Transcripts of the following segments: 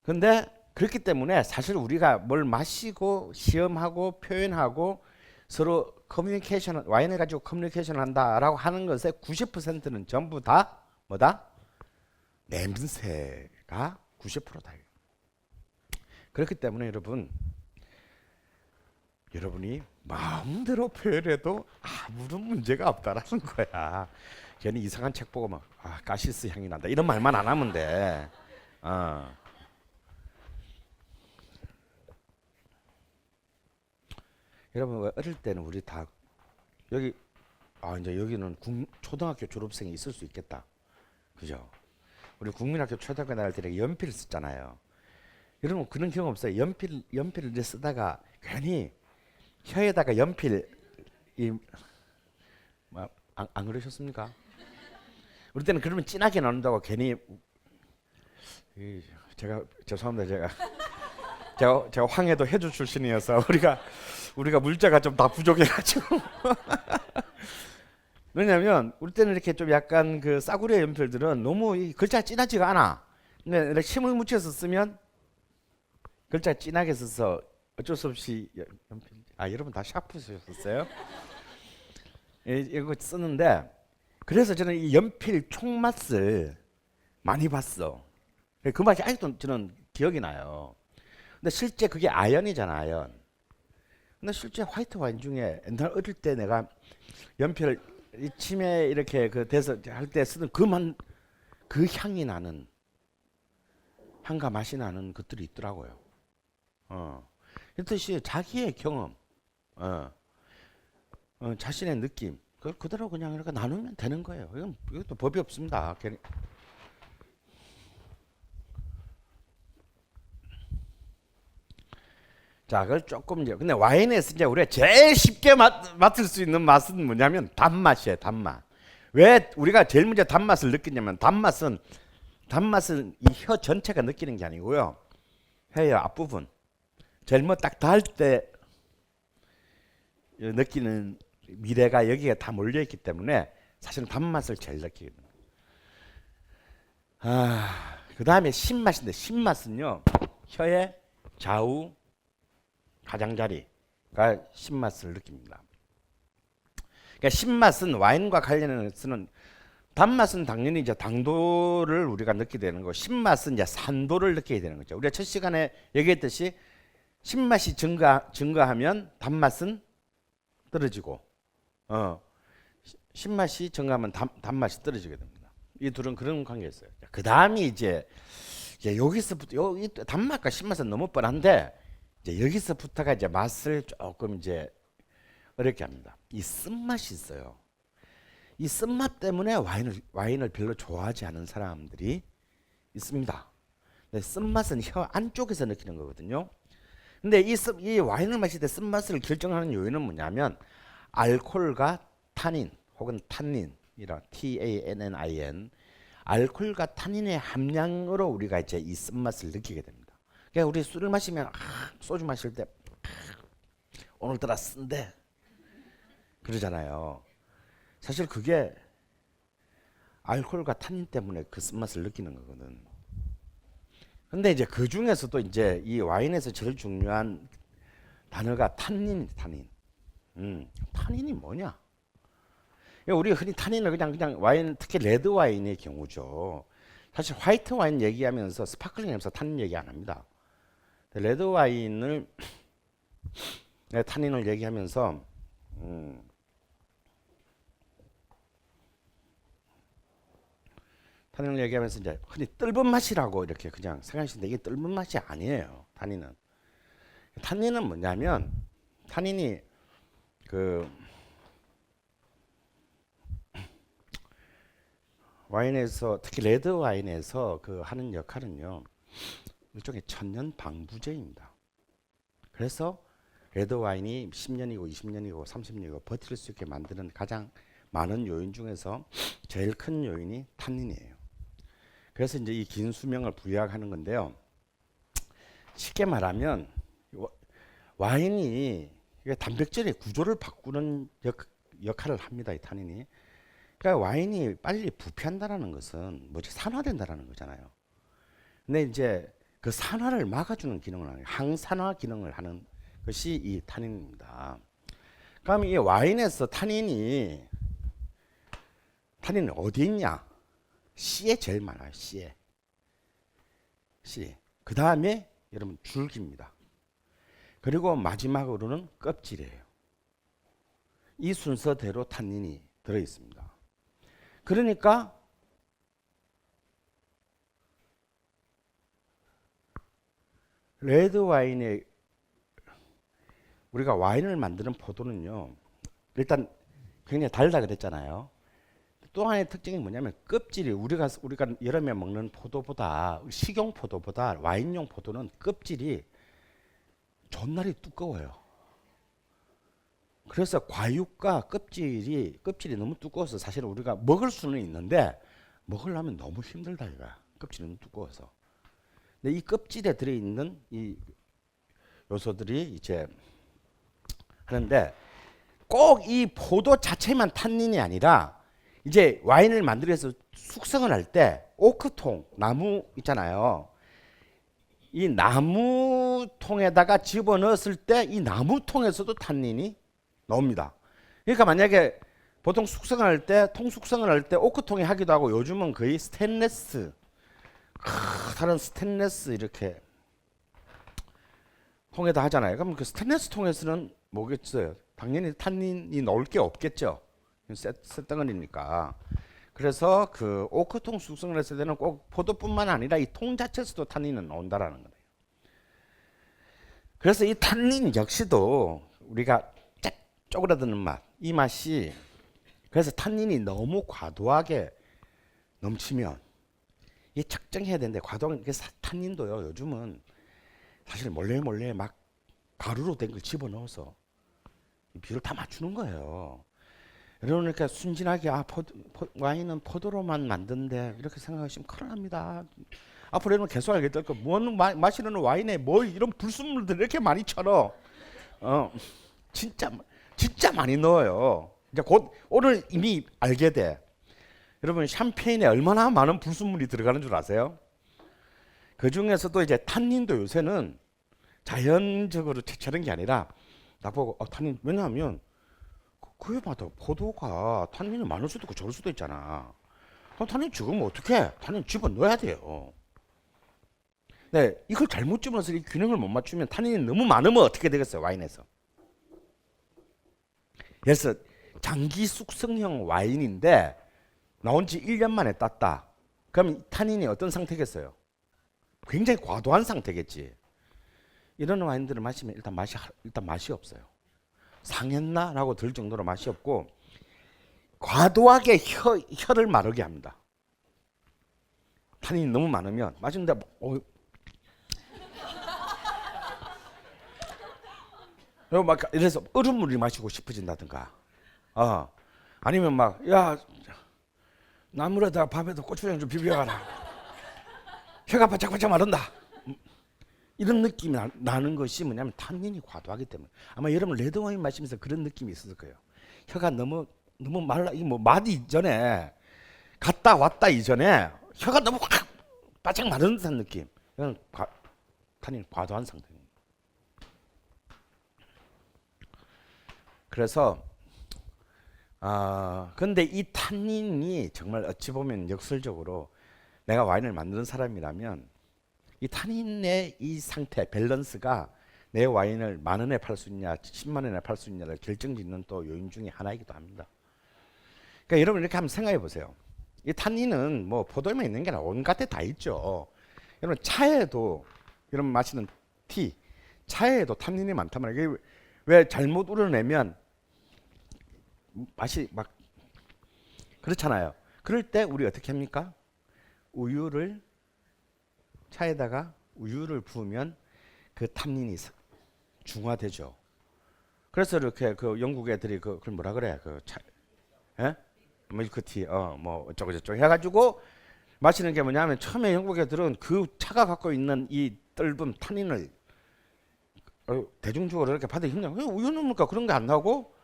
근데 그렇기 때문에 사실 우리가 뭘 마시고 시험하고 표현하고 서로 커뮤니케이션, 와인을 가지고 커뮤니케이션을 한다라고 하는 것의 90%는 전부 다 뭐다? 냄새가 90%다. 그렇기 때문에 여러분이 마음대로 표현해도 아무런 문제가 없다라는 거야. 괜히 이상한 책 보고 막 가시스 향이 난다 이런 말만 안 하면 돼. 어. 여러분 어릴 때는 우리 다 여기 이제 여기는 초등학교 졸업생이 있을 수 있겠다. 그죠? 우리 국민학교 초등학교 다닐 때 연필 썼잖아요. 여러분 그런 경험 없어요? 연필을 이제 쓰다가 괜히 혀에다가 연필 안 그러셨습니까? 우리 때는 그러면 진하게 나눈다고 괜히 제가 죄송합니다. 제가 황해도 해주 출신이어서 우리가 물자가 좀 다 부족해가지고 왜냐면 우리 때는 이렇게 좀 약간 그 싸구려 연필들은 너무 이 글자가 진하지가 않아. 근데 힘을 묻혀서 쓰면 글자 진하게 써서 어쩔 수 없이 연필 여러분 다 샤프 쓰셨어요? 이거 쓰는데 그래서 저는 이 연필 총맛을 많이 봤어. 그 맛이 아직도 저는 기억이 나요. 근데 실제 그게 아연이잖아, 아연. 근데 실제 화이트 와인 중에 옛날 어릴 때 내가 연필 이 침에 이렇게 그 대서 할 때 쓰던 그 향이 나는 향과 맛이 나는 것들이 있더라고요. 이 뜻이 자기의 경험, 자신의 느낌, 그걸 그대로 그냥 이렇게 나누면 되는 거예요. 이것도 법이 없습니다. 자, 그걸 조금 이제 근데 와인에서 이제 우리가 제일 쉽게 맡을 수 있는 맛은 뭐냐면 단맛이에요. 단맛. 왜 우리가 제일 먼저 단맛을 느끼냐면 단맛은 이 혀 전체가 느끼는 게 아니고요. 혀의 앞부분 제일 딱 닿을 때 느끼는 미래가 여기에 다 몰려 있기 때문에 사실은 단맛을 제일 느끼게 됩니다. 그 다음에 신맛인데 신맛은요 혀의 좌우 가장자리가 신맛을 느낍니다. 그러니까 신맛은 와인과 관련해서는 단맛은 당연히 이제 당도를 우리가 느끼게 되는 거고 신맛은 이제 산도를 느끼게 되는 거죠. 우리가 첫 시간에 얘기했듯이 신맛이 증가하면 단맛은 떨어지고 신맛이 증가하면 단맛이 떨어지게 됩니다. 이 둘은 그런 관계가 있어요. 그 다음이 이제 여기서부터 단맛과 신맛은 너무 뻔한데 이제 여기서부터가 이제 맛을 조금 이제 어렵게 합니다. 이 쓴맛이 있어요. 이 쓴맛 때문에 와인을 별로 좋아하지 않은 사람들이 있습니다. 쓴맛은 혀 안쪽에서 느끼는 거거든요. 근데 이 와인을 마실 때 쓴맛을 결정하는 요인은 뭐냐면 알코올과 타닌 혹은 탄닌이라 TANNIN 알코올과 타닌의 함량으로 우리가 이제 이 쓴맛을 느끼게 됩니다. 그러니까 우리 술을 마시면 소주 마실 때 오늘따라 쓴데 그러잖아요. 사실 그게 알코올과 타닌 때문에 그 쓴맛을 느끼는 거거든. 근데 이제 그 중에서도 이제 이 와인에서 제일 중요한 단어가 탄닌입니다. 타닌. 타닌이 뭐냐? 우리가 흔히 타닌을 그냥 와인, 특히 레드 와인의 경우죠. 사실 화이트 와인 얘기하면서 스파클링하면서 타닌 얘기 안 합니다. 레드 와인을 타닌을 얘기하면서 타닌을 얘기하면서 이제 흔히 뜰은 맛이라고 이렇게 그냥 생각하시는데 이게 뜰은 맛이 아니에요. 타닌은 뭐냐면 타닌이 그 와인에서 특히 레드 와인에서 그 하는 역할은요 일종의 천년 방부제입니다. 그래서 레드 와인이 10년이고 20년이고 30년이고 버틸 수 있게 만드는 가장 많은 요인 중에서 제일 큰 요인이 탄닌이에요. 그래서 이제 이 긴 수명을 부여하는 건데요. 쉽게 말하면 와인이 단백질의 구조를 바꾸는 역할을 합니다. 이 타닌이. 그러니까 와인이 빨리 부패한다는 것은 뭐지 산화된다는 거잖아요. 근데 이제 그 산화를 막아주는 기능을 하는 항산화 기능을 하는 것이 이 타닌입니다. 그럼 이 와인에서 타닌이 어디 있냐? 씨에 제일 많아요. 씨에. 씨. 그 다음에 여러분 줄기입니다. 그리고 마지막으로는 껍질이에요. 이 순서대로 탄닌이 들어 있습니다. 그러니까 레드 와인에 우리가 와인을 만드는 포도는요, 일단 굉장히 달다 그랬잖아요. 또 하나의 특징이 뭐냐면 껍질이 우리가 여름에 먹는 포도보다 식용 포도보다 와인용 포도는 껍질이 존나리 두꺼워요. 그래서 과육과 껍질이 너무 두꺼워서 사실은 우리가 먹을 수는 있는데 먹으려면 너무 힘들다 이거야. 껍질이 너무 두꺼워서. 근데 이 껍질에 들어 있는 이 요소들이 이제 하는데 꼭 이 포도 자체만 탄닌이 아니라 이제 와인을 만들기 위해서 숙성을 할 때 오크통 나무 있잖아요. 이 나무통에다가 집어넣었을 때 이 나무통에서도 탄닌이 나옵니다. 그러니까 만약에 보통 숙성을 할 때 통숙성을 할 때 오크통에 하기도 하고 요즘은 거의 스테인레스 다른 스테인레스 이렇게 통에다 하잖아요. 그럼 그 스테인레스 통에서는 뭐겠어요? 당연히 탄닌이 넣을 게 없겠죠. 쇳덩어리니까. 그래서 그 오크통 숙성을 했을 때는 꼭 포도뿐만 아니라 이 통 자체에서도 탄닌은 나온다라는 거예요. 그래서 이 탄닌 역시도 우리가 쫙 쪼그라드는 맛, 이 맛이 그래서 탄닌이 너무 과도하게 넘치면 이게 측정해야 되는데 과도한 탄닌도요. 요즘은 사실 몰래 막 가루로 된 걸 집어넣어서 비율을 다 맞추는 거예요. 그러니까 순진하게 와인은 포도로만 만든데 이렇게 생각하시면 큰일 납니다. 앞으로는 계속 알게 될 거. 마시는 와인에 뭐 이런 불순물들 이렇게 많이 쳐넣어. 진짜 많이 넣어요. 이제 곧 오늘 이미 알게 돼. 여러분 샴페인에 얼마나 많은 불순물이 들어가는 줄 아세요? 그 중에서도 이제 탄닌도 요새는 자연적으로 채취하는 게 아니라 나보고 탄닌 왜냐하면 그에 봐도 포도가 탄닌이 많을 수도 있고 적을 수도 있잖아. 그럼 탄닌 적으면 어떡해? 탄닌 집어넣어야 돼요. 네, 이걸 잘못 집어넣어서 이 균형을 못 맞추면 탄닌이 너무 많으면 어떻게 되겠어요? 와인에서. 그래서 장기 숙성형 와인인데 나온 지 1년 만에 땄다. 그럼 탄닌이 어떤 상태겠어요? 굉장히 과도한 상태겠지. 이런 와인들을 마시면 일단 맛이 없어요. 상했나? 라고 들 정도로 맛이 없고 과도하게 혀를 마르게 합니다. 탄닌이 너무 많으면 마시는데 막 이래서 얼음물을 마시고 싶어진다든가 아니면 막 야 나물에다가 밥에다 고추장 좀 비벼가라 혀가 바짝바짝 마른다 이런 느낌이 나는 것이 뭐냐면 탄닌이 과도하기 때문에 아마 여러분 레드와인 마시면서 그런 느낌이 있었을 거예요. 혀가 너무 말라 이게 뭐 맛 이전에 갔다 왔다 이전에 혀가 너무 확 바짝 마른 듯한 느낌. 이건 탄닌이 과도한 상태입니다. 그래서 근데 이 탄닌이 정말 어찌 보면 역설적으로 내가 와인을 만드는 사람이라면 이 탄닌의 이 상태 밸런스가 내 와인을 10,000원에 팔 수 있냐 10만 원에 팔 수 있냐를 결정짓는 또 요인 중에 하나이기도 합니다. 그러니까 여러분 이렇게 한번 생각해 보세요. 이 탄닌은 뭐 포도에만 있는 게 아니라 온갖 데 다 있죠. 여러분 차에도 여러분 마시는 티 차에도 탄닌이 많단 말이에요. 왜 잘못 우려내면 맛이 막 그렇잖아요. 그럴 때 우리 어떻게 합니까? 차에다가 우유를 부으면 그 탄닌이 중화되죠. 그래서 이렇게 그 영국 애들이 그걸 뭐라 그래? 밀크티 뭐 어쩌고 저쩌고 해가지고 마시는 게 뭐냐면 처음에 영국 애들은 그 차가 갖고 있는 이 떫은 탄닌을 대중적으로 이렇게 받기 힘들어. 우유 넣으니까 그런 게 안 나고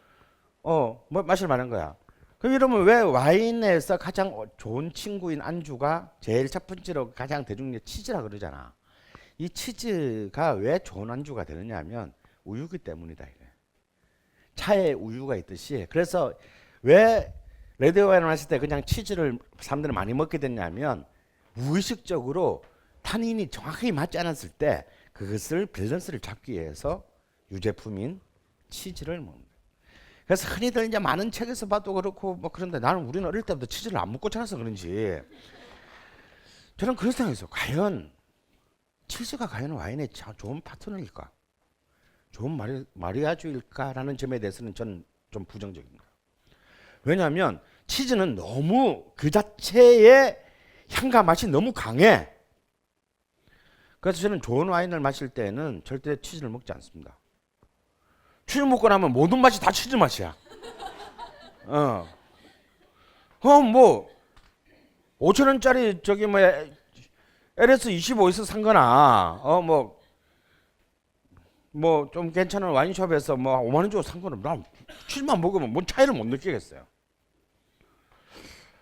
뭐 마실 만한 거야. 그럼 여러분 왜 와인에서 가장 좋은 친구인 안주가 제일 첫 번째로 가장 대중적 치즈라 그러잖아. 이 치즈가 왜 좋은 안주가 되느냐 하면 우유기 때문이다. 이거. 차에 우유가 있듯이. 그래서 왜 레드 와인을 마실 때 그냥 치즈를 사람들이 많이 먹게 됐냐면 무의식적으로 타닌이 정확하게 맞지 않았을 때 그것을 밸런스를 잡기 위해서 유제품인 치즈를 먹는다. 그래서 흔히들 이제 많은 책에서 봐도 그렇고 뭐 그런데 나는 우리는 어릴 때부터 치즈를 안 먹고 자라서 그런지 저는 그런 생각했어요. 과연 치즈가 과연 와인의 좋은 파트너일까? 좋은 마리아주일까라는 점에 대해서는 저는 좀 부정적입니다. 왜냐하면 치즈는 너무 그 자체의 향과 맛이 너무 강해. 그래서 저는 좋은 와인을 마실 때는 절대 치즈를 먹지 않습니다. 치즈 먹고 나면 모든 맛이 다 치즈 맛이야. 뭐 5,000원짜리 저기 뭐 LS25에서 산 거나 뭐 좀 괜찮은 와인숍에서 뭐 5만 원 주고 산 거는 난 치즈만 먹으면 뭔 차이를 못 느끼겠어요.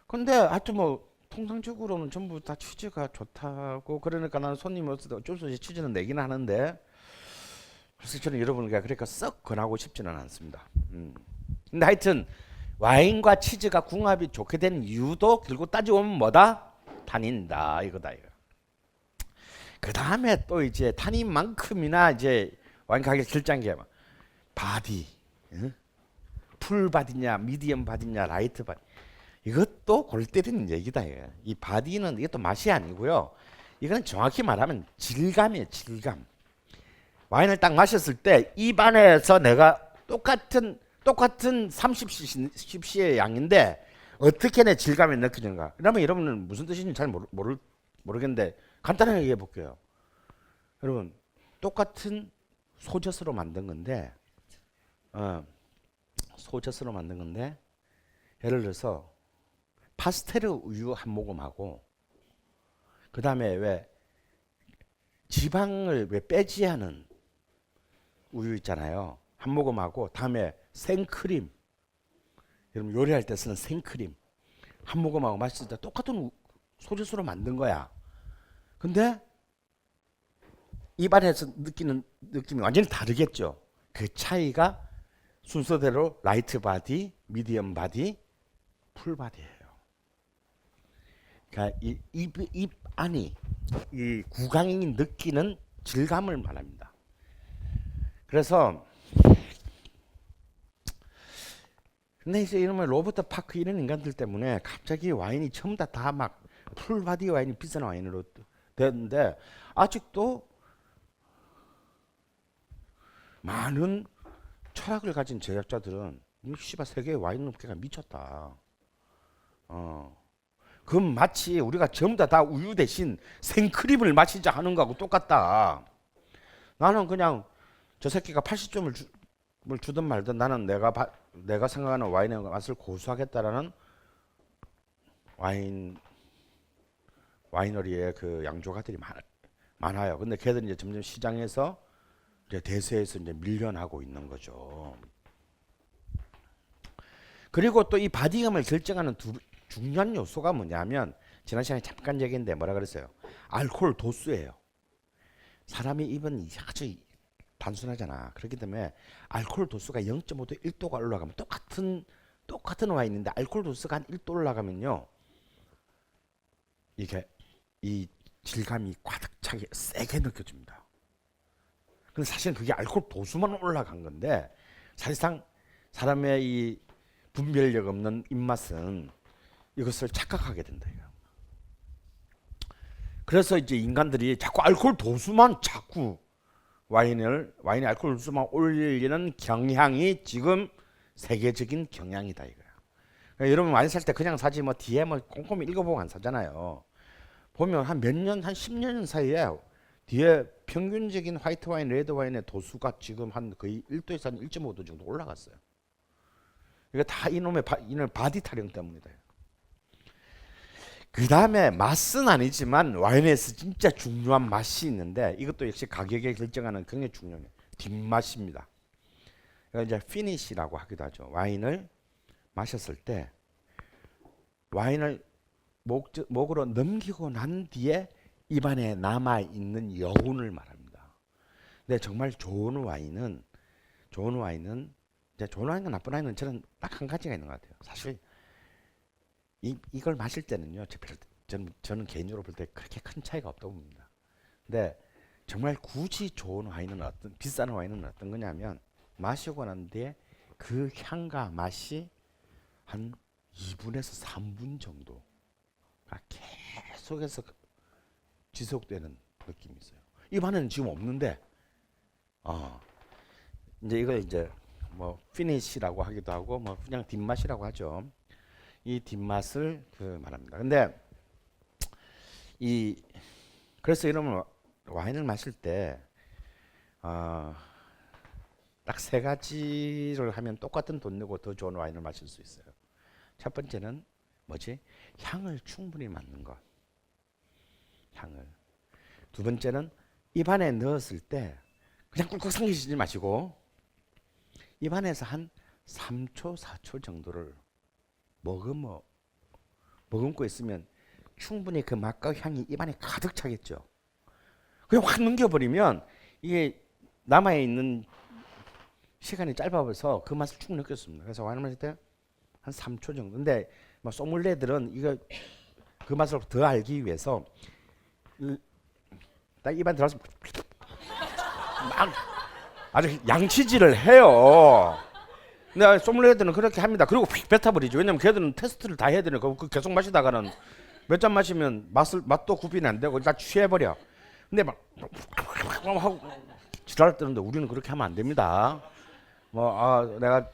근데 하여튼 뭐 통상적으로는 전부 다 치즈가 좋다고 그러니까 나는 손님이 없을 때 어쩔 수 없이 치즈는 내긴 하는데 그래서 저는 여러분과 그러니까 썩 권하고 싶지는 않습니다. 근데 하여튼 와인과 치즈가 궁합이 좋게 된 이유도 길고 따지면 뭐다? 탄닌이다 이거다 이거. 그 다음에 또 이제 탄닌만큼이나 이제 와인 가격 결정한 게 바디, 풀 바디냐, 미디엄 바디냐, 라이트 바디. 이것도 골 때리는 얘기다. 이거. 이 바디는 이것도 맛이 아니고요. 이거는 정확히 말하면 질감이에요. 질감. 와인을 딱 마셨을 때 입안에서 내가 똑같은 30cc의 양인데 어떻게 내 질감이 느껴지는가. 그러면 여러분은 무슨 뜻인지 잘 모르겠는데 간단하게 얘기해 볼게요. 여러분 똑같은 소젖으로 만든 건데 소젖으로 만든 건데 예를 들어서 파스텔 우유 한 모금하고 그 다음에 왜 지방을 왜 빼지 않은 우유 있잖아요. 한 모금하고 다음에 생크림 여러분 요리할 때 쓰는 생크림 한 모금하고 마실 때 똑같은 소젖으로 만든 거야. 근데 입안에서 느끼는 느낌이 완전히 다르겠죠. 그 차이가 순서대로 라이트 바디, 미디엄 바디, 풀 바디예요. 그러니까 입 안이 이 구강이 느끼는 질감을 말합니다. 그래서 근데 이제 이러면 로버트 파크 이런 인간들 때문에 갑자기 와인이 전부 다 막 풀 바디 와인이 비싼 와인으로 됐는데 아직도 많은 철학을 가진 제작자들은 씨발 세계 와인 업계가 미쳤다. 그 마치 우리가 전부 다 우유 대신 생크림을 마시자 하는 거하고 똑같다. 나는 그냥 저 새끼가 80점을 주든 말든 나는 내가 생각하는 와인의 맛을 고수하겠다라는 와이너리의 그 양조가들이 많아요. 근데 걔들이 이제 점점 시장에서 이제 대세에서 이제 밀려나고 있는 거죠. 그리고 또 이 바디감을 결정하는 두 중요한 요소가 뭐냐면 지난 시간에 잠깐 얘기했는데 뭐라 그랬어요? 알코올 도수예요. 사람이 입은 아주 단순하잖아. 그렇기 때문에 알코올 도수가 0.5도 1도가 올라가면 똑같은 와인인데 알코올 도수가 한 1도 올라가면요. 이게 이 질감이 가득 차게 세게 느껴집니다. 근데 사실은 그게 알코올 도수만 올라간 건데 사실상 사람의 이 분별력 없는 입맛은 이것을 착각하게 된다. 그래서 이제 인간들이 자꾸 알코올 도수만 자꾸 와인의 알코올 도수만 올리는 경향이 지금 세계적인 경향이다 이거야. 그러니까 여러분 와인 살 때 그냥 사지 뭐 뒤에 뭐 꼼꼼히 읽어보고 안 사잖아요. 보면 한 몇 년, 한 10년 사이에 뒤에 평균적인 화이트 와인, 레드 와인의 도수가 지금 한 거의 1도에서 한 1.5도 정도 올라갔어요. 이거 다 이놈의 바디 타령 때문이다. 그 다음에 맛은 아니지만 와인에서 진짜 중요한 맛이 있는데 이것도 역시 가격에 결정하는 굉장히 중요해요. 뒷맛입니다. 이제 피니시라고 하기도 하죠. 와인을 마셨을 때 와인을 목으로 넘기고 난 뒤에 입안에 남아 있는 여운을 말합니다. 근데 정말 좋은 와인은 이제 좋은 와인과 나쁜 와인은 저는 딱 한 가지가 있는 것 같아요. 사실 이걸 마실 때는요, 저는 개인적으로 볼 때 그렇게 큰 차이가 없다고 봅니다. 근데 정말 굳이 좋은 와인은 비싼 와인은 어떤 거냐면 마시고 난 뒤에 그 향과 맛이 한 2분에서 3분 정도가 계속해서 지속되는 느낌이 있어요. 입안에는 지금 없는데, 이제 이걸 이제 뭐 피니시라고 하기도 하고 뭐 그냥 뒷맛이라고 하죠. 이 뒷맛을 말합니다. 근데 그래서 이러면 와인을 마실 때 딱 세 가지를 하면 똑같은 돈 내고 더 좋은 와인을 마실 수 있어요. 첫 번째는 뭐지? 향을 충분히 맡는 것. 향을. 두 번째는 입안에 넣었을 때 그냥 꿀꺽 삼키지 마시고 입안에서 한 3초, 4초 정도를 머금고 있으면 충분히 그 맛과 향이 입안에 가득 차겠죠. 그냥 확 넘겨버리면 이게 남아있는 시간이 짧아서 그 맛을 충분히 느꼈습니다. 그래서 와인을 마실 때 한 3초 정도. 근데 뭐 소믈리에들은 그 맛을 더 알기 위해서 딱 입안 들어가서 막 아주 양치질을 해요. 근데 소믈리에들은 그렇게 합니다. 그리고 휙 뱉어버리죠. 왜냐면 걔들은 테스트를 다 해야 되니까 그 계속 마시다가는 몇 잔 마시면 맛도 구분이 안 되고 다 취해버려. 근데 막 하고 지랄 뜨는데 우리는 그렇게 하면 안 됩니다. 내가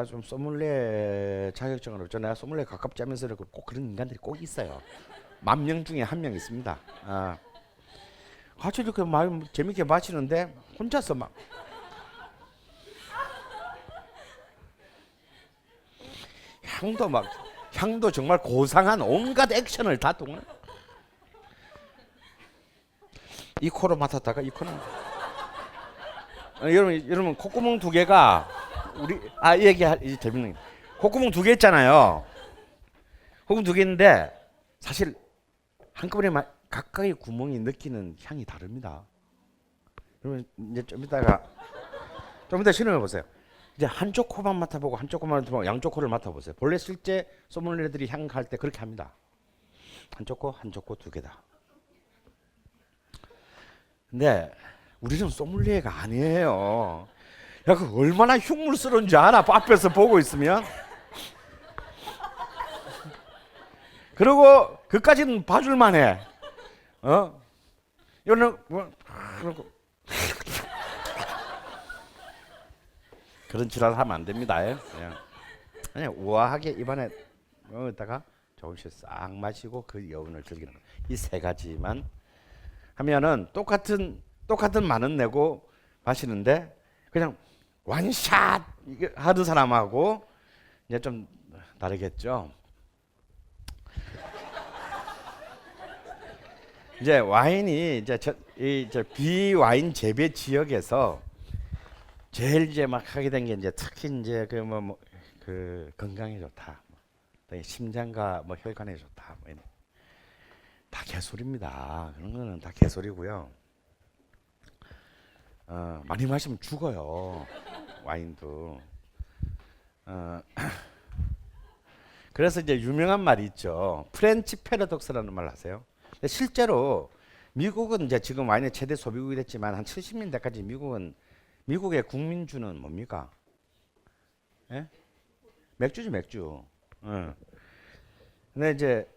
좀 소믈리에 자격증을 없죠. 내가 소믈리에 가깝지 않으면서 꼭 그런 인간들이 꼭 있어요. 10,000명 중에 1명 있습니다. 같이 이렇게 재밌게 마시는데 혼자서 막 향도 정말 고상한 온갖 액션을 다 동원. 이 코로 맡았다가 이 코는 여러분 콧구멍 두 개가 이 얘기 재밌는 게 콧구멍 두 개 있잖아요. 콧구멍 두 개 있는데 사실 한꺼번에 각각의 구멍이 느끼는 향이 다릅니다. 여러분 이제 좀 이따 실험해 보세요. 이제 한쪽 코만 맡아보고 한쪽 코만 맡아보고 양쪽 코를 맡아보세요. 본래 실제 소믈리에들이 향할 때 그렇게 합니다. 한쪽 코 두 개다. 근데 우리는 소믈리에가 아니에요. 야, 그 얼마나 흉물스러운지 알아? 앞에서 보고 있으면. 그리고 그까지는 봐줄만 해. 이거는 그런 지랄 하면 안 됩니다. 그냥 우아하게 입안에 넣었다가 조금씩 싹 마시고 그 여운을 즐기는 거예요. 이 세 가지만 하면은 똑같은 만원 내고 마시는데 그냥 원샷 하는 사람하고 이제 좀 다르겠죠. 이제 와인이 이제 비와인 재배 지역에서 제일 이제 막 하게 된 게 이제 특히 이제 그 건강에 좋다, 심장과 혈관에 좋다, 다 개소리입니다. 그런 거는 다 개소리고요. 많이 마시면 죽어요. 와인도. 그래서 이제 유명한 말이 있죠. 프렌치 패러독스라는 말 아세요? 근데 실제로 미국은 이제 지금 와인의 최대 소비국이 됐지만 한 70년대까지 미국의 국민주는 뭡니까? 예? 맥주지, 맥주. 근데 이제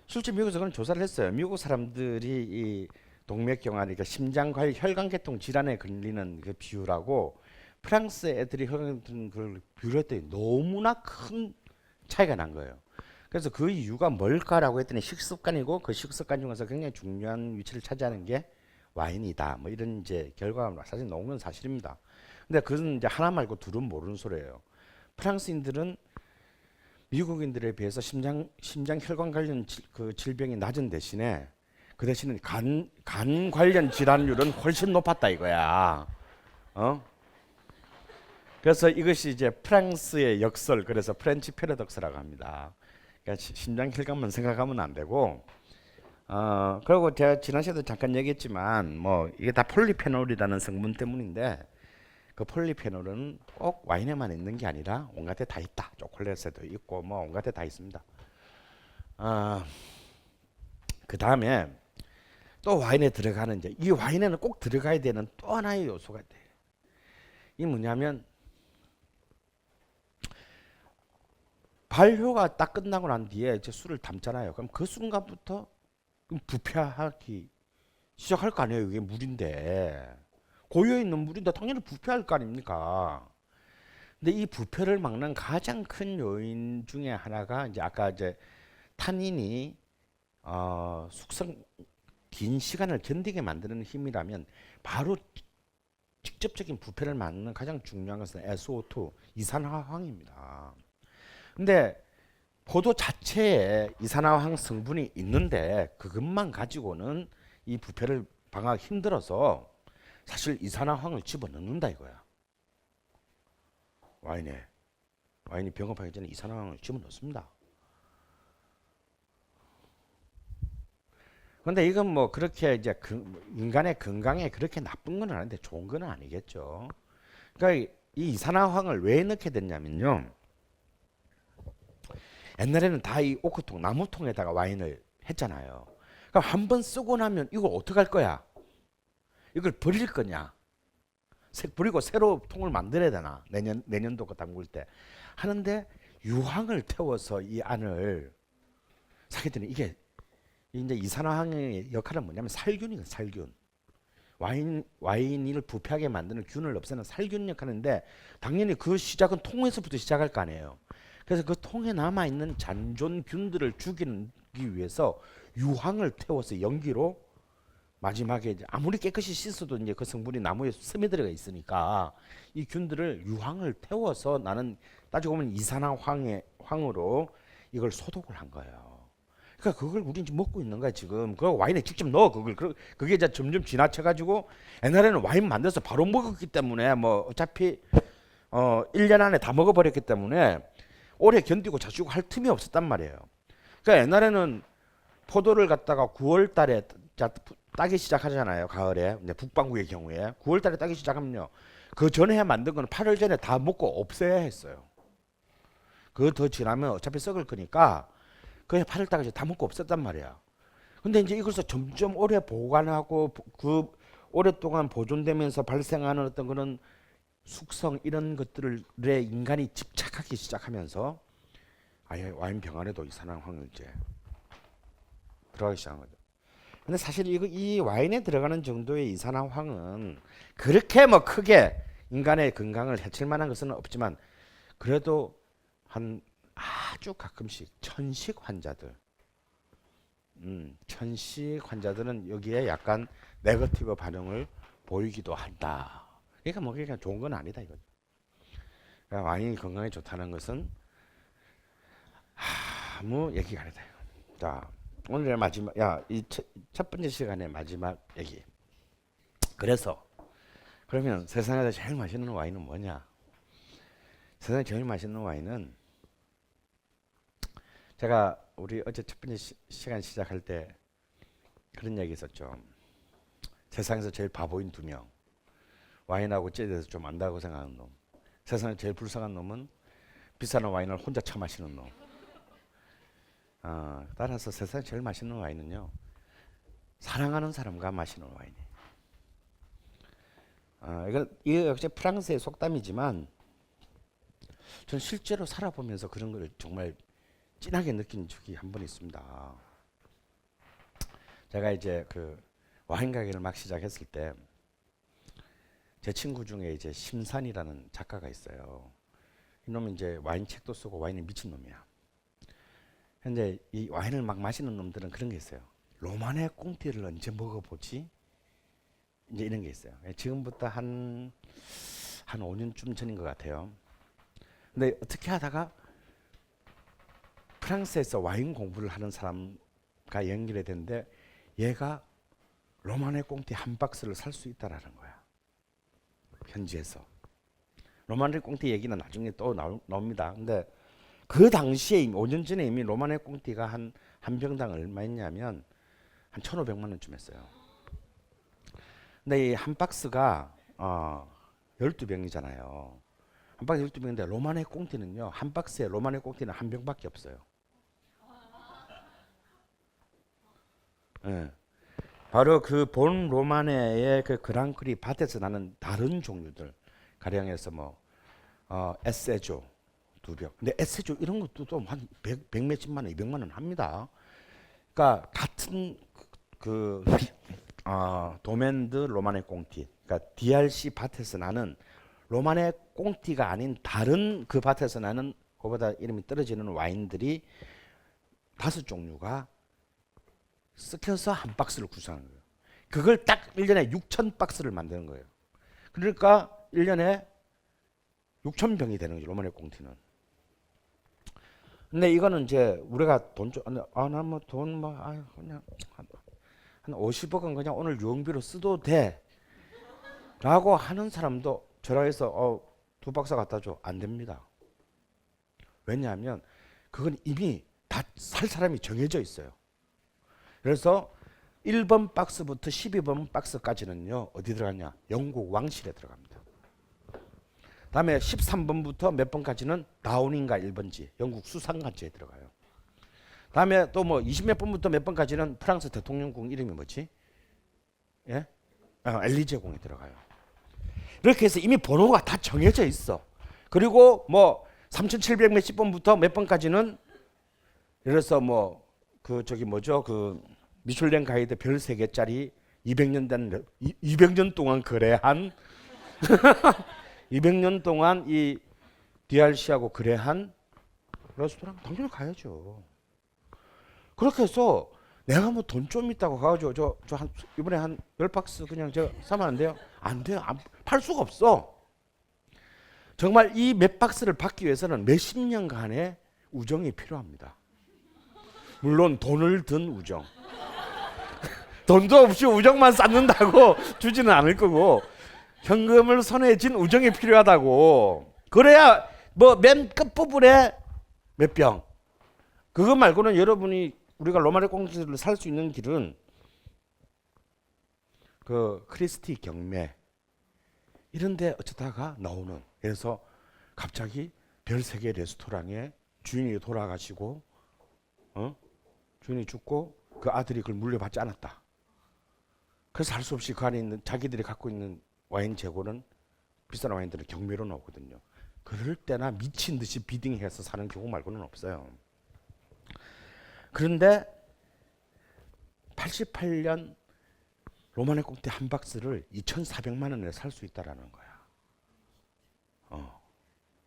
실제 미국에서 그런 조사를 했어요. 미국 사람들이 이 동맥경화, 그러니까 혈관계통 질환에 걸리는 그 비율하고 프랑스 애들이 혈관계통 그 비율을 했더니 너무나 큰 차이가 난 거예요. 그래서 그 이유가 뭘까라고 했더니 식습관이고 그 식습관 중에서 굉장히 중요한 위치를 차지하는 게 와인이다. 이런 이제 결과가 사실 나온 건 사실입니다. 근데 그건 이제 하나 말고 둘은 모르는 소리예요. 프랑스인들은 미국인들에 비해서 심장 혈관 관련 그 질병이 낮은 대신에 그 대신에 간 관련 질환율은 훨씬 높았다 이거야. 그래서 이것이 이제 프랑스의 역설, 그래서 프렌치 패러독스라고 합니다. 그러니까 심장 혈관만 생각하면 안 되고 그리고 제가 지난 시간에도 잠깐 얘기했지만 뭐 이게 다 폴리페놀이라는 성분 때문인데 그 폴리페놀은 꼭 와인에만 있는 게 아니라 온갖 데 다 있다. 초콜릿에도 있고 뭐 온갖 데 다 있습니다. 그 다음에 또 와인에 들어가는 이제 이 와인에는 꼭 들어가야 되는 또 하나의 요소가 돼. 이 뭐냐면 발효가 딱 끝나고 난 뒤에 이제 술을 담잖아요. 그럼 그 순간부터 부패하기 시작할 거 아니에요. 이게 물인데 고여 있는 물인데 당연히 부패할 거 아닙니까? 근데 이 부패를 막는 가장 큰 요인 중에 하나가 이제 아까 이제 탄닌이 숙성 긴 시간을 견디게 만드는 힘이라면 바로 직접적인 부패를 막는 가장 중요한 것은 SO2 이산화황입니다. 근데 포도 자체에 이산화황 성분이 있는데 그것만 가지고는 이 부패를 방어하기 힘들어서 사실 이산화황을 집어넣는다 이거야. 와인이 병업하기 전에 이산화황을 집어넣습니다. 근데 이건 뭐 그렇게 이제 인간의 건강에 그렇게 나쁜 건 아닌데 좋은 건 아니겠죠. 그러니까 이 이산화황을 왜 넣게 됐냐면요. 옛날에는 다 이 오크통, 나무통에다가 와인을 했잖아요. 그럼 한 번 쓰고 나면 이걸 어떻게 할 거야? 이걸 버릴 거냐? 버리고 새로 통을 만들어야 되나? 내년도 거 담글 때. 하는데 유황을 태워서 이 안을 사기들이 이게 이제 이산화황의 역할은 뭐냐면 살균이거든, 살균. 와인을 부패하게 만드는 균을 없애는 살균 역할인데 당연히 그 시작은 통에서부터 시작할 거 아니에요. 그래서 그 통에 남아있는 잔존균들을 죽이기 위해서 유황을 태워서 연기로 마지막에 이제 아무리 깨끗이 씻어도 이제 그 성분이 나무에 스며들어가 있으니까 이 균들을 유황을 태워서 나는 따지고 보면 이산화황으로 이걸 소독을 한 거예요. 그러니까 그걸 우리 이제 먹고 있는 거야 지금. 그 와인에 직접 넣어 그걸. 그게 이제 점점 지나쳐가지고 옛날에는 와인 만들어서 바로 먹었기 때문에 뭐 어차피 1년 안에 다 먹어버렸기 때문에 오래 견디고 자주고 할 틈이 없었단 말이에요. 그러니까 옛날에는 포도를 갖다가 9월 달에 따기 시작하잖아요. 가을에. 북반구의 경우에 9월 달에 따기 시작하면요. 그 전에 만든 거는 8월 전에 다 먹고 없애야 했어요. 그거 더 지나면 어차피 썩을 거니까 그게 8월 달까지 다 먹고 없었단 말이야. 근데 이제 이것을 점점 오래 보관하고 그 오랫동안 보존되면서 발생하는 어떤 그런 숙성 이런 것들에 인간이 집착하기 시작하면서 아예 와인 병 안에도 이산화황을 이제 들어가기 시작한 거죠. 근데 사실 이 와인에 들어가는 정도의 이산화황은 그렇게 뭐 크게 인간의 건강을 해칠 만한 것은 없지만 그래도 한 아주 가끔씩 천식 환자들은 여기에 약간 네거티브 반응을 보이기도 한다. 그러니까 뭐 그냥 좋은 건 아니다 이거죠. 그러니까 와인이 건강에 좋다는 것은 아무 얘기가 아니다. 자, 오늘의 마지막, 이 첫 번째 시간의 마지막 얘기. 그러면 세상에서 제일 맛있는 와인은 뭐냐? 세상에 제일 맛있는 와인은 제가 우리 어제 첫 번째 시간 시작할 때 그런 얘기 있었죠. 세상에서 제일 바보인 2명. 와인하고 찌에 대해서 좀 안다고 생각하는 놈. 세상에 제일 불쌍한 놈은 비싼 와인을 혼자 차 마시는 놈. 따라서 세상에 제일 맛있는 와인은요. 사랑하는 사람과 마시는 와인이에요. 이거 역시 프랑스의 속담이지만 전 실제로 살아보면서 그런 걸 정말 진하게 느낀 적이 한 번 있습니다. 제가 이제 그 와인 가게를 막 시작했을 때 제 친구 중에 이제 심산이라는 작가가 있어요. 이놈은 이제 와인 책도 쓰고 와인에 미친 놈이야. 근데 이 와인을 막 마시는 놈들은 그런 게 있어요. 로마네 꽁티를 언제 먹어보지? 이제 이런 게 있어요. 지금부터 한 5년쯤 전인 것 같아요. 근데 어떻게 하다가 프랑스에서 와인 공부를 하는 사람과 연결이 됐는데 얘가 로마네 꽁티 한 박스를 살 수 있다라는 거야. 현지에서. 로마네 꽁티 얘기는 나중에 또 나옵니다. 근데 그 당시에 5년 전에 이미 로마네 꽁티가 한 병당 얼마였냐면 한 1,500만 원쯤 했어요. 근데 이 한 박스가 12병이잖아요. 한 박스 12병인데 로마네 꽁티는요. 한 박스에 로마네 꽁티는 한 병밖에 없어요. 네. 바로 그 본 로마네의 그 그랑크리 밭에서 나는 다른 종류들 가령해서 뭐 에세조 2병. 근데 에세조 이런 것도 좀 한 100 몇십만 원, 200만 원 합니다. 그러니까 같은 도멘드 로마네 꽁티. 그러니까 DRC 밭에서 나는 로마네 꽁티가 아닌 다른 그 밭에서 나는 그보다 이름이 떨어지는 와인들이 5종류가 섞여서 한 박스를 구성하는 거예요. 그걸 딱 1년에 6천 박스를 만드는 거예요. 그러니까 1년에 6천 병이 되는 거죠, 로마네 꽁티는. 근데 이거는 이제 우리가 돈 좀, 나 뭐 돈 뭐, 그냥 한 50억은 그냥 오늘 유흥비로 써도 돼. 라고 하는 사람도 전화해서 2박스 갖다 줘. 안 됩니다. 왜냐하면 그건 이미 다 살 사람이 정해져 있어요. 그래서 1번 박스부터 12번 박스까지는요. 어디 들어가냐? 영국 왕실에 들어갑니다. 다음에 13번부터 몇 번까지는 다우닝가 1번지 영국 수상관제에 들어가요. 다음에 또 뭐 20몇 번부터 몇 번까지는 프랑스 대통령궁 이름이 뭐지? 예? 엘리제궁에 들어가요. 이렇게 해서 이미 번호가 다 정해져 있어. 그리고 뭐 3700 몇십 번부터 몇 번까지는 예를 들어서 뭐 그 저기 뭐죠? 그 미슐랭 가이드 별 3개짜리 200년 동안 거래한 200년 동안 이 DRC하고 거래한 레스토랑 당연히 가야죠. 그렇게 해서 내가 뭐 돈 좀 있다고 가가지고 저 한 이번에 한 10박스 그냥 제가 사면 안 돼요? 안 돼요. 팔 수가 없어. 정말 이 몇 박스를 받기 위해서는 몇십 년간의 우정이 필요합니다. 물론 돈을 든 우정. 돈도 없이 우정만 쌓는다고 주지는 않을 거고 현금을 손에 쥔 우정이 필요하다고. 그래야 뭐 맨 끝부분에 몇 병. 그거 말고는 여러분이 우리가 로마네 꽁티를 살 수 있는 길은 그 크리스티 경매 이런데 어쩌다가 나오는. 그래서 갑자기 별 3개 레스토랑에 주인이 돌아가시고 주인이 죽고 그 아들이 그걸 물려받지 않았다. 그래서 할 수 없이 그 안에 있는 자기들이 갖고 있는 와인 재고는 비싼 와인들은 경매로 나오거든요. 그럴 때나 미친 듯이 비딩해서 사는 경우 말고는 없어요. 그런데 88년 로마네 꽁티 한 박스를 2,400만 원에 살 수 있다라는 거야.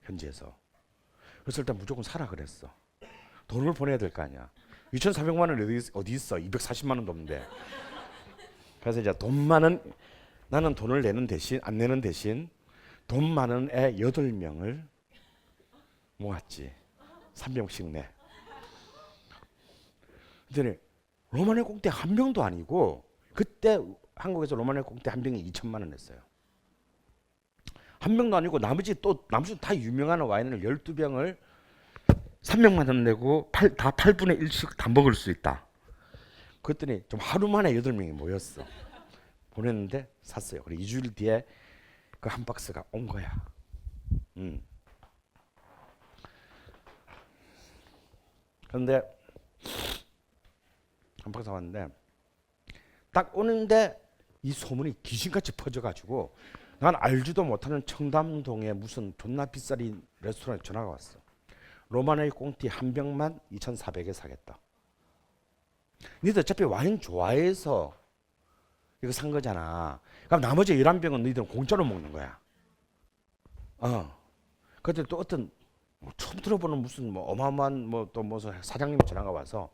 현지에서. 그래서 일단 무조건 사라 그랬어. 돈을 보내야 될 거 아니야. 2,400만 원 어디 있어? 240만 원도 없는데. 그래서 이제 돈 많은 나는 돈을 내는 대신 안 내는 대신 돈 많은 애 8명을 모았지. 3병씩 내. 그랬더니 로마네 꽁티 한 병도 아니고 그때 한국에서 로마네 꽁티 한 병이 2천만 원 했어요. 한 병도 아니고 나머지 다 유명한 와인을 12병을 300만 원 내고 다 8분의 1씩 다 먹을 수 있다. 그랬더니 좀 하루 만에 8명이 모였어. 보냈는데 샀어요. 그리고 2주일 뒤에 그 한 박스가 온 거야. 그런데 한 박스 왔는데 딱 오는데 이 소문이 귀신같이 퍼져가지고 난 알지도 못하는 청담동에 무슨 존나 비싸린 레스토랑에 전화가 왔어. 로마네 꽁티 한 병만 2,400에 사겠다. 니들 어차피 와인 좋아해서 이거 산 거잖아. 그럼 나머지 11병은 너희들은 공짜로 먹는 거야. 그때 또 어떤 처음 들어보는 무슨 뭐 어마어마한 뭐 또 무슨 사장님 전화가 와서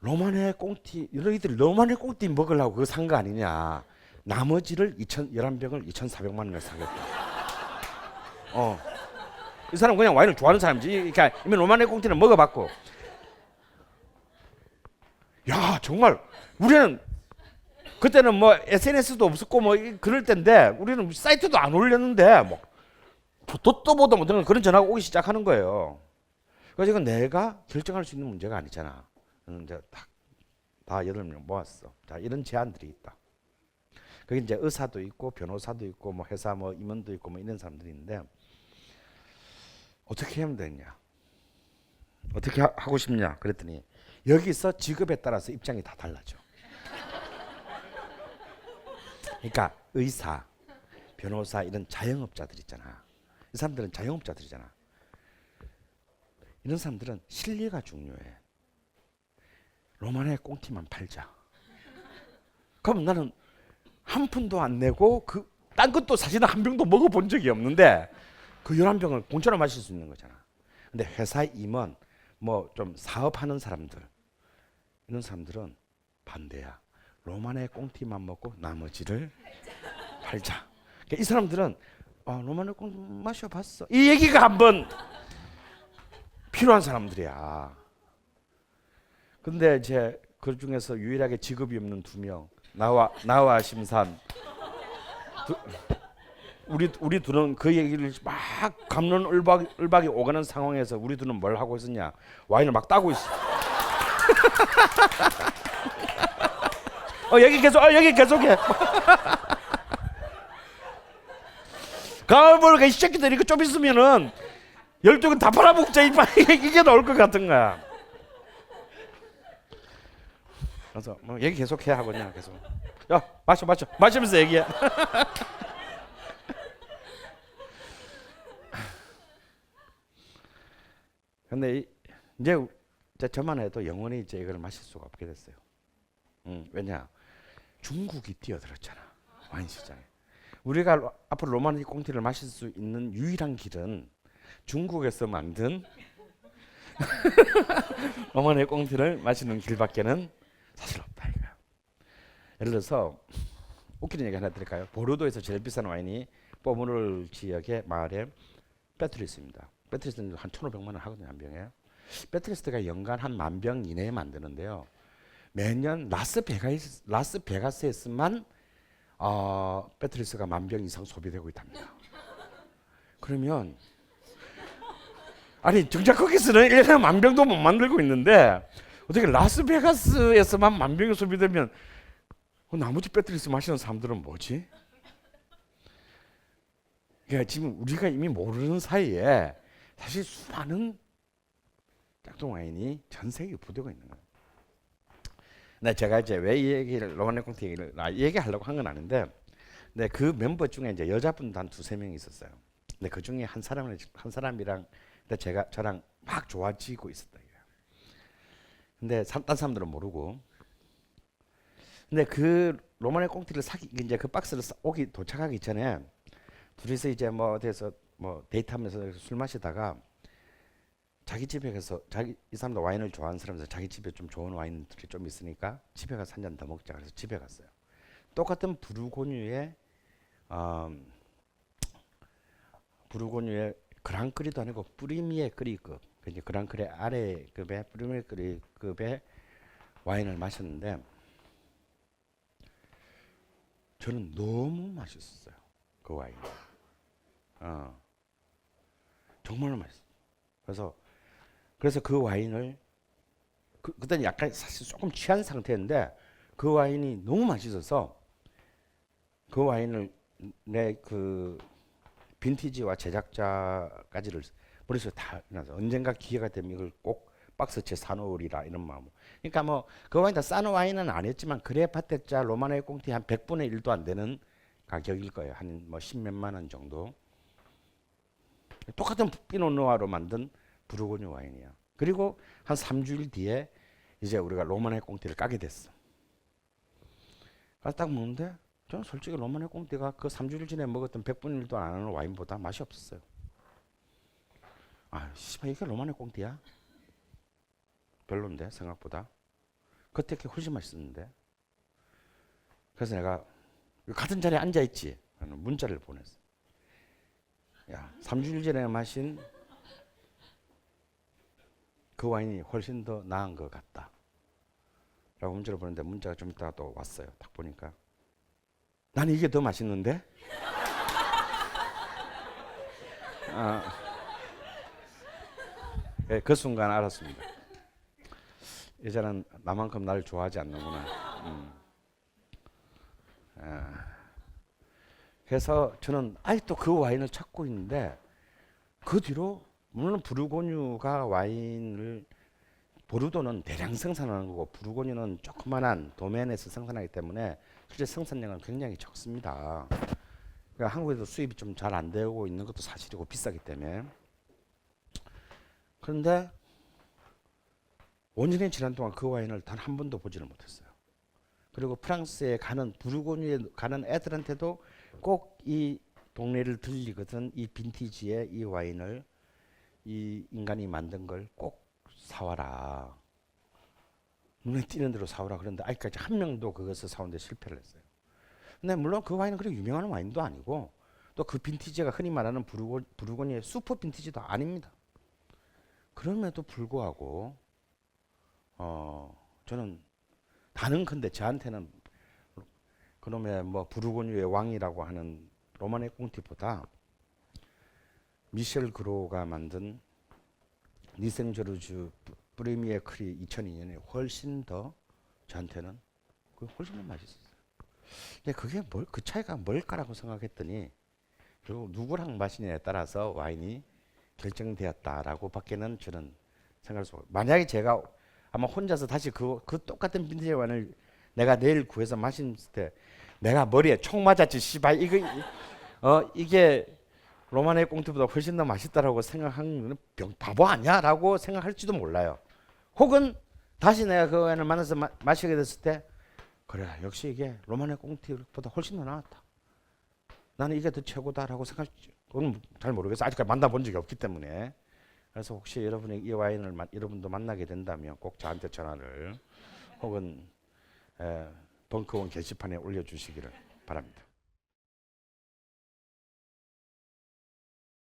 로마네 꽁티 너희들이 로마네 꽁티 먹으려고 그거 산 거 아니냐. 나머지를 11병을 2,400만 원에 사겠다. 이 사람 그냥 와인을 좋아하는 사람이지. 그러니까 이미 로마네 꽁티는 먹어봤고. 야 정말 우리는 그때는 뭐 SNS도 없었고 뭐 그럴 때인데 우리는 사이트도 안 올렸는데 뭐 도 보도 못하는 그런 전화가 오기 시작하는 거예요. 그래서 이건 내가 결정할 수 있는 문제가 아니잖아. 이제 딱 다 8명 모았어. 자, 이런 제안들이 있다. 거기 이제 의사도 있고 변호사도 있고 뭐 회사 뭐 임원도 있고 뭐 이런 사람들이 있는데 어떻게 하면 되냐? 어떻게 하고 싶냐? 그랬더니 여기서 직업에 따라서 입장이 다 달라져. 그러니까 의사, 변호사 이런 자영업자들 있잖아. 이 사람들은 자영업자들이잖아. 이런 사람들은 실리가 중요해. 로마네 꽁티만 팔자. 그럼 나는 한 푼도 안 내고 그 딴 것도 사실은 한 병도 먹어본 적이 없는데 그 11병을 공짜로 마실 수 있는 거잖아. 근데 회사 임원 뭐 좀 사업하는 사람들 이런 사람들은 반대야. 로마네 꽁티만 먹고 나머지를 팔자. 그러니까 이 사람들은 로마네 꽁티 마셔봤어. 이 얘기가 한번 필요한 사람들이야. 근데 이제 그 중에서 유일하게 직업이 없는 2명 나와 심산 우리 둘은 그 얘기를 막 갑론을박이 오가는 상황에서 우리 둘은 뭘 하고 있었냐? 와인을 막 따고 있어. 여기 계속해. 가을보니까 이 새끼들 이거 좀 있으면은 12개 다 팔아먹자 이게 나올 것 같은 거야. 그래서 뭐 얘기 계속해 하고 그냥 계속. 야 마시면서 얘기해. 근데 이제 저만 해도 영원히 이제 이걸 마실 수가 없게 됐어요. 왜냐? 중국이 뛰어들었잖아. 와인 시장에. 우리가 앞으로 로마네 꽁티를 마실 수 있는 유일한 길은 중국에서 만든 로마네 꽁티를 마시는 길밖에는 사실 없다 이거. 예를 들어서 웃기는 얘기 하나 드릴까요? 보르도에서 제일 비싼 와인이 포무르 지역의 마을에 베트리스입니다. 베트리스는 한 1,500만 원 하거든요, 한 병에. 베트리스가 연간 한 10,000병 이내에 만드는데요. 매년 라스베가스에서만 베트리스가 10,000병 이상 소비되고 있답니다. 그러면 아니 정작 거기서는 1년에 10,000병도 못 만들고 있는데 어떻게 라스베가스에서만 10,000병이 소비되면 나머지 베트리스 마시는 사람들은 뭐지? 그러니까 지금 우리가 이미 모르는 사이에 사실 수많은 짝퉁 와인이 전 세계에 부대고 있는 거예요. 근데 제가 이제 왜 이 얘기를 로마네 꽁티 얘기를 얘기하려고 한 건 아닌데, 근데 그 멤버 중에 이제 여자분도 한 2-3명 있었어요. 근데 그 중에 한 사람이랑 저랑 막 좋아지고 있었다. 근데 딴 사람들은 모르고. 근데 그 로마네 꽁티를 이제 그 박스를 도착하기 전에 둘이서 이제 뭐 어디서 뭐 데이트하면서 술 마시다가 자기 집에 가서 이 사람도 와인을 좋아하는 사람이라서 자기 집에 좀 좋은 와인들이 좀 있으니까 집에 가서 한 잔 더 먹자 그래서 집에 갔어요. 똑같은 부르고뉴의 그랑크리도 아니고 프리미에 크리급, 이제 그랑크리 아래급의 프리미에 크리급의 와인을 마셨는데 저는 너무 맛있었어요. 그 와인. 정말로 맛있어요. 그래서 그 와인을 그때는 약간 사실 조금 취한 상태인데 그 와인이 너무 맛있어서 그 와인을 내 그 빈티지와 제작자까지를 머릿속에 다 나서 언젠가 기회가 되면 이걸 꼭 박스채 사놓으리라 이런 마음. 그러니까 뭐 그 와인 다 싼 와인은 아니었지만 그레파테짜 로마네 꽁티 한 100분의 1도 안 되는 가격일 거예요. 한 뭐 10몇만 원 정도. 똑같은 피노누아로 만든 부르고뉴 와인이야. 그리고 한 3주일 뒤에 이제 우리가 로마네 꽁티를 까게 됐어. 그래서 딱 먹는데 저는 솔직히 로마네 꽁티가 그 3주일 전에 먹었던 100분의 1도 안 하는 와인보다 맛이 없었어요. 씨발 이게 로마네 꽁티야? 별론데 생각보다. 그때 훨씬 맛있었는데. 그래서 내가 같은 자리에 앉아있지. 문자를 보냈어. 야, 3주일 전에 마신 그 와인이 훨씬 더 나은 것 같다 라고 문자를 보냈는데 문자가 좀 있다가 또 왔어요. 딱 보니까 나는 이게 더 맛있는데? 그 순간 알았습니다. 여자는 나만큼 나를 좋아하지 않는구나. 그래서 저는 아직도 그 와인을 찾고 있는데 그 뒤로 물론 부르고뉴가 와인을 보르도는 대량 생산하는 거고 부르고뉴는 조그만한 도면에서 생산하기 때문에 실제 생산량은 굉장히 적습니다. 그러니까 한국에도 수입이 좀 잘 안 되고 있는 것도 사실이고 비싸기 때문에. 그런데 5년이 지난 동안 그 와인을 단 한 번도 보지를 못했어요. 그리고 프랑스에 가는 부르고뉴에 가는 애들한테도 꼭 이 동네를 들리거든 이 빈티지의 이 와인을 이 인간이 만든 걸 꼭 사와라. 눈에 띄는 대로 사오라. 그런데 아직까지 한 명도 그것을 사오는데 실패를 했어요. 근데 물론 그 와인은 그렇게 유명한 와인도 아니고 또 그 빈티지가 흔히 말하는 부르고뉴의 슈퍼 빈티지도 아닙니다. 그럼에도 불구하고 저는 다는컨대 저한테는 그놈의 뭐 부르고뉴의 왕이라고 하는 로마네 꽁티보다 미셸 그로가 만든 니생저르주 프리미에 크리 2002년에 훨씬 더 저한테는 훨씬 더 맛있었어요. 근데 그게 그 차이가 뭘까라고 생각했더니 결국 누구랑 마시냐에 따라서 와인이 결정되었다라고 밖에는 저는 생각할 수 없어요. 만약에 제가 아마 혼자서 다시 그 똑같은 빈티지 와인을 내가 내일 구해서 마실 때 내가 머리에 총 맞았지 씨발 이게 로마네 꽁트보다 훨씬 더 맛있다라고 생각하는 바보 아니야라고 생각할지도 몰라요. 혹은 다시 내가 그 와인을 만나서 마시게 됐을 때 그래 역시 이게 로마네 꽁트보다 훨씬 더 나았다. 나는 이게 더 최고다라고 생각할지 그건 잘 모르겠어요. 아직까지 만나본 적이 없기 때문에. 그래서 혹시 여러분이 이 와인을 여러분도 만나게 된다면 꼭 저한테 전화를 혹은 벙커원 게시판에 올려주시기를 바랍니다.